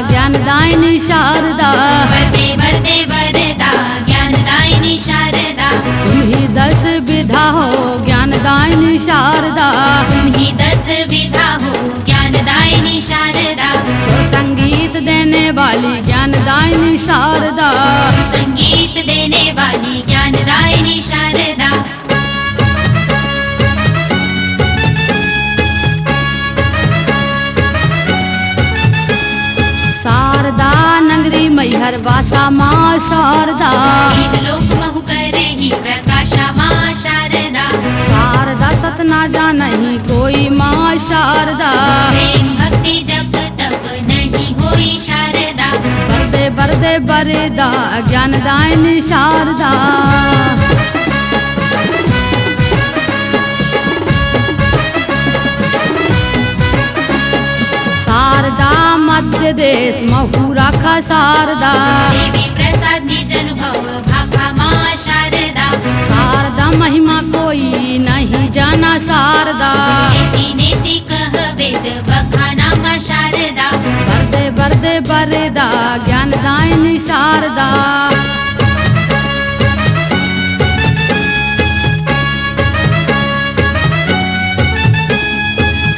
ज्ञानदायिनी शारदा। वरदे वरदे वरदा ज्ञानदायिनी शारदा। तुम ही 10 विधा हो ज्ञानदायिनी शारदा। तुम ही 10 विधा हो ज्ञानदायिनी शारदा। सुर संगीत देने वाली ज्ञानदायिनी शारदा। संगीत देने वाली ज्ञानदायिनी शारदा। शारदा नगरी मैहर वासा माँ शारदा। तीन लोक महु करे ही प्रकाशा माँ शारदा। शारदा सत ना जानही कोई माँ शारदा। प्रेम भक्ति जप तप नहीं होई शारदा। बरदे बरदे बरदा ज्ञानदायिनी शारदा। शारदा मध्य देश महू राखा शारदा। देवी प्रसाद निज अनुभव भाखा माँ शारदा। शारदा महिमा कोई नहीं जाना शारदा। नेति नेति कह वेद बखाना माँ शारदा। बरदे बरदे बरदा ज्ञानदायिनी शारदा।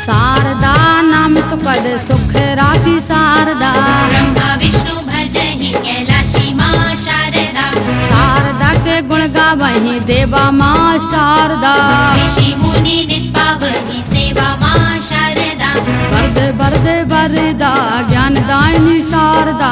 शारदा नाम सुपद सुख राखी शारदा। ब्रह्मा विष्णु भजहि कैलाशी माँ शारदा। शारदा के गुण गावही देवा माँ शारदा। ऋषि मुनि नित पावहि सेवा माँ शारदा। बरदे बरदे बरदा ज्ञानदायिनी शारदा।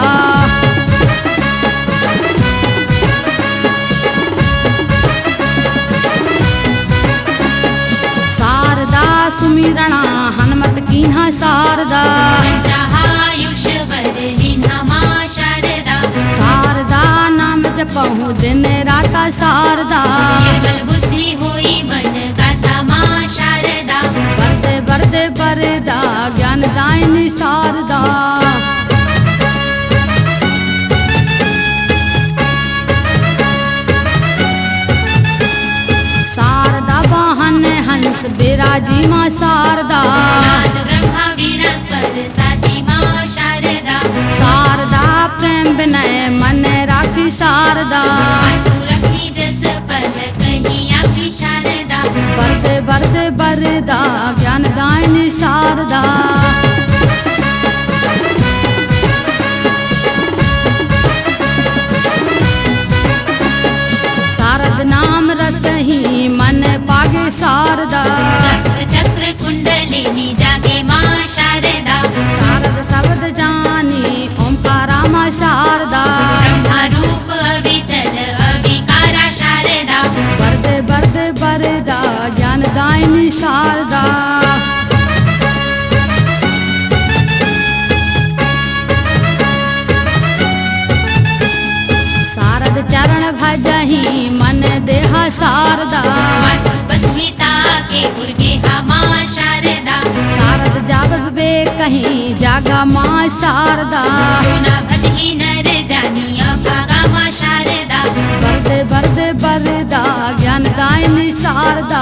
शारदा सुमिरणा हनुमत कीन्हा शारदा। पंचाहायुष वर लीन्हा माँ शारदा। शारदा नाम जपहु दिन राता शारदा। निर्मल बुद्धि होई मन गाथा माँ शारदा। बरदे बरदे बरदा ज्ञानदायिनी शारदा। शारदा वाहन हंस बिराजी माँ शारदा। नाद ब्रह्मा वीणा स्वर साची माँ शारदा। शारदा प्रेम विनय मन राखी शारदा। तू रखी जस पल कहीं आखी शारदा। बरदे बरदे बरदा ज्ञानदायिनी शारदा। शारद नाम रसही मन पागे शारदा। सर्प चक्र कुंडलिनी जागे माँ शारदा। शारद शब्द जानी ओंकारा माँ शारदा। ब्रह्मा रूप अविचल अविकारा शारदा। बरदे बरदे बरदा ज्ञानदायिनी शारदा। शारद चरण भजही मन देहा शारदा। मातु बस्मिता के गुरगे माँ शारदा। शारद जागत बे कहीं जागा माँ शारदा। जो ना भजहि नर जानी अभागा माँ शारदा। बरदे बरदे बरदा ज्ञानदायिनी शारदा।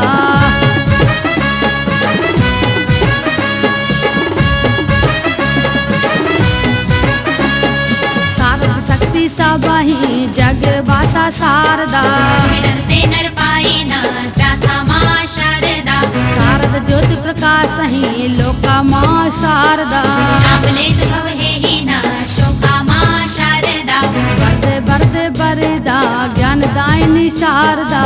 शारद शक्ति सबही जग वासा शारदा। सुमिरन से नर पाए ना त्रासा माँ शारदा। शारद ज्योति प्रकाश ही लोका माँ शारदा। नाम लेत भव है ही ना शोभा माँ शारदा। बरदे बरदे बरदा ज्ञानदायिनी शारदा।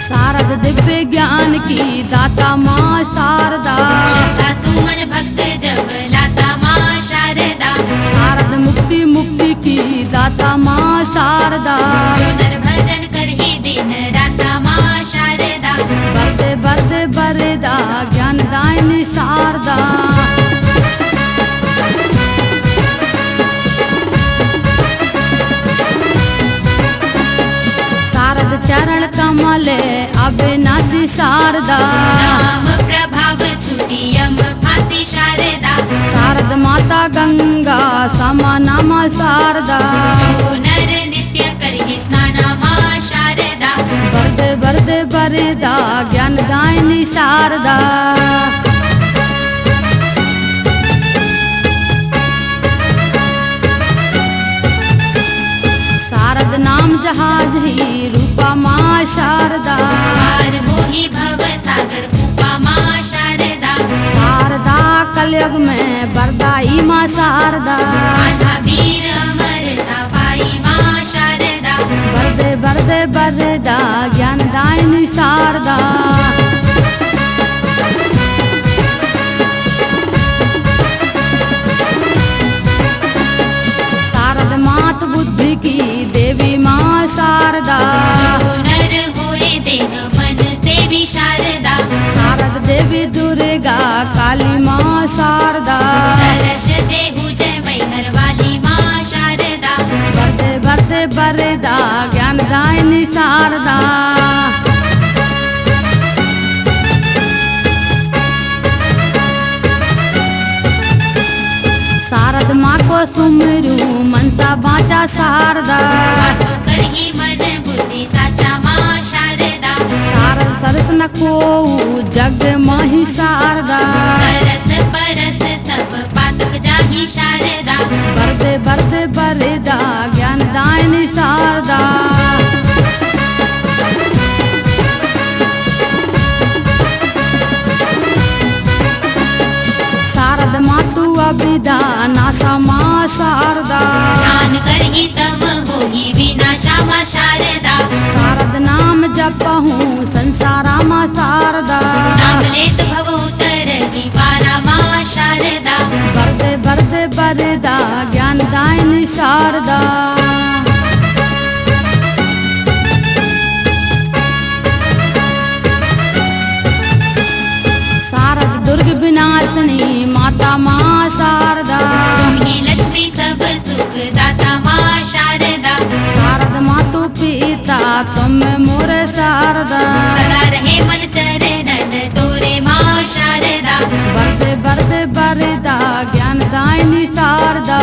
शारद दिव्य ज्ञान की दाता माँ शारदा। श्रद्धा सुमन भक्त जब लाता माँ शारदा। शारद मुक्ति मुक्ति की दाता माँ शारदा। जो नर भजन कर ही दिन राता माँ शारदा। बरदे बरदे बरदा ज्ञानदायिनी शारदा। शारद चरण कमले अविनाशी शारदा। नाम प्रभाव छुटी यम फांसी शारदा। शारद माता गंगा समानामा शारदा। जो नर नित्य करहि स्नाना माँ शारदा। बरदे बरदे बरदा ज्ञानदायिनी शारदा। शारद नाम जहाज ही रूपा माँ शारदा। पार मोही भव सागर कृपा माँ शारदा। शारदा कलयुग में वरदाई माँ शारदा। आधा वीर अमरता पाई माँ शारदा। वरदे वरदे वरदा ज्ञानदायिनी शारदा। शारद मात बुद्धि की देवी माँ शारदा। जो नर होए देह मन से भी शारदा। शारद देवी दुर्गा काली माँ शारदा। तरस देहु जय मैहर वाली माँ शारदा। वरदे वरदे वरदा ज्ञानदायिनी शारदा। शारद माँ को सुमिरू मनसा बाचा शारदा। बातों करही मन बुद्धि साचा माँ शारदा। शारद सरस न को जग मही शारदा। तरस परस सब पातक जाही शारदा। वरदे वरदे वरदा ज्ञानदायिनी शारदा। शारद मातु अभिदा नासा माँ शारदा। ध्यान करही तम होही विनाशा माँ शारदा। शारद नाम जपहूँ संसारा माँ शारदा। नाम लेत भव उतरही पारा माँ शारदा। वरदे वरदे वरदा ज्ञानदायिनी शारदा। शारद दुर्ग विनाशिनी माता माँ शारदा। तुम्ही लक्ष्मी सब सुख दाता माँ शारदा। शारद मातु पिता तुम मोर शारदा। सदा रहे मन चरणन तोरे माँ शारदा। वरदे वरदे वरदा ज्ञानदायिनी शारदा।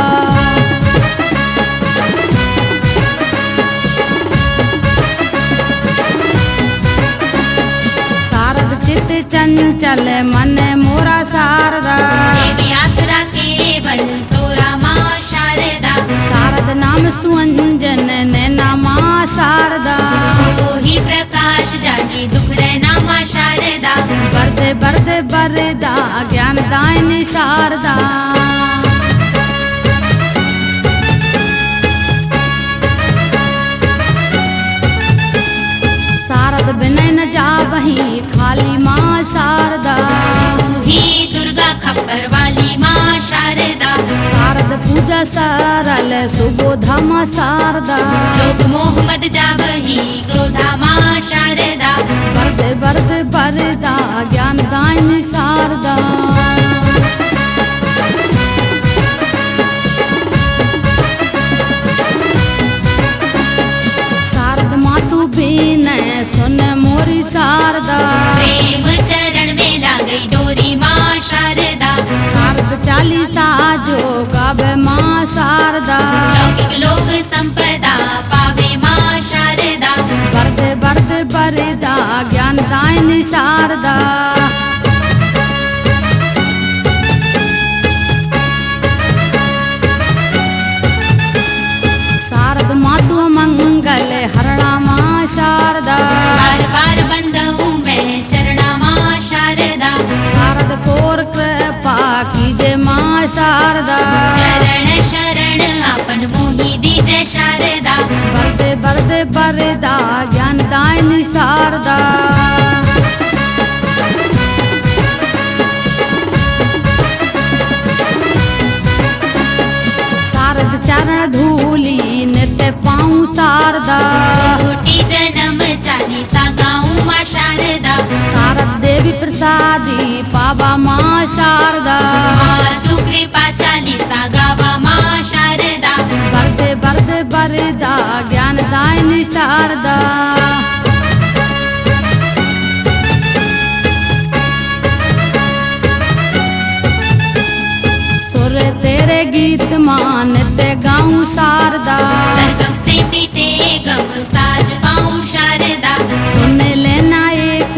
शारद चित्त चंचल मन मोरा शारदा। देवी आसरा केवल तोरा माँ शारदा। शारद नाम सुअंजन नैना माँ शारदा। ही प्रकाश जागी दुख रहना माँ शारदा। वरदे वरदे वरदा ज्ञानदायिनी शारदा। शारद विनय न जावही खाली माँ शारदा। ही दुर्गा खप्पर वाली माँ शारदा। शारद पूजा सरल सुबोधा माँ शारदा। लोभ मोह मद जावही क्रोधा माँ शारदा। वरदे वरदे वरदा ज्ञानदायिनी शारदा। शारद मातु विनय सुन मोरी शारदा। प्रेम चरण में ला गई डोरी माँ शारदा। शारद चालीसा जो गावे माँ शारदा। लौकिक लोक संपदा पावे माँ शारदा। वरदे वरदे वरदा ज्ञानदायिनी शारदा। शारद मातु मंगल हरणा माँ शारदा। बार बार बंदहूँ मैं चरणा माँ शारदा। शारद कोर कृपा कीजे माँ शारदा। चरण शरण आपन मोही दीजय शारदा। वरदे वरदे वरदा ज्ञानदायिनी शारदा। शारद चरण धूली नित्य पाऊँ शारदा। कोटि जन्म चालीसा गाऊँ माँ शारदा। शारद देवी प्रसादी पावा माँ शारदा। मातु कृपा चालीसा गावा माँ शारदा। वरदे वरदे वरदा ज्ञानदायिनी शारदा। सुर तेरे गीत माँ नित्य गाऊँ शारदा। सरगम से मीठे गम साज पाऊँ शारदा। सुन लेना एक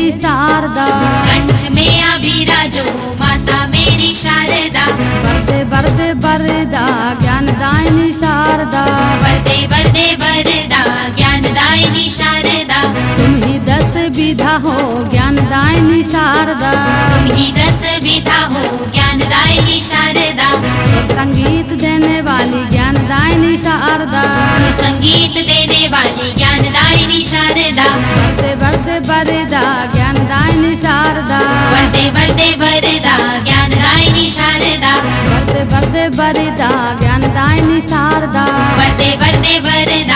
मेरी शारदा। कंठ में अभिराजो माता मेरी शारदा। वरदे वरदे वरदा ज्ञानदायिनी शारदा। वरदे वरदे वरदा ज्ञानदायिनी शारदा। तुम ही दस विधा हो ज्ञानदायिनी शारदा। तुम ही दस विधा हो ज्ञानदायिनी शारदा। सुर संगीत देने वाली ज्ञानदायिनी शारदा। सुर संगीत देने वाली ज्ञानदायिनी शारदा। वरदे वरदे वरदा ज्ञानदायिनी शारदा। वरदे वरदे वरदा ज्ञानदायिनी शारदा। वरदे वरदे वरदा ज्ञानदायिनी शारदा। वरदे वरदे वरदा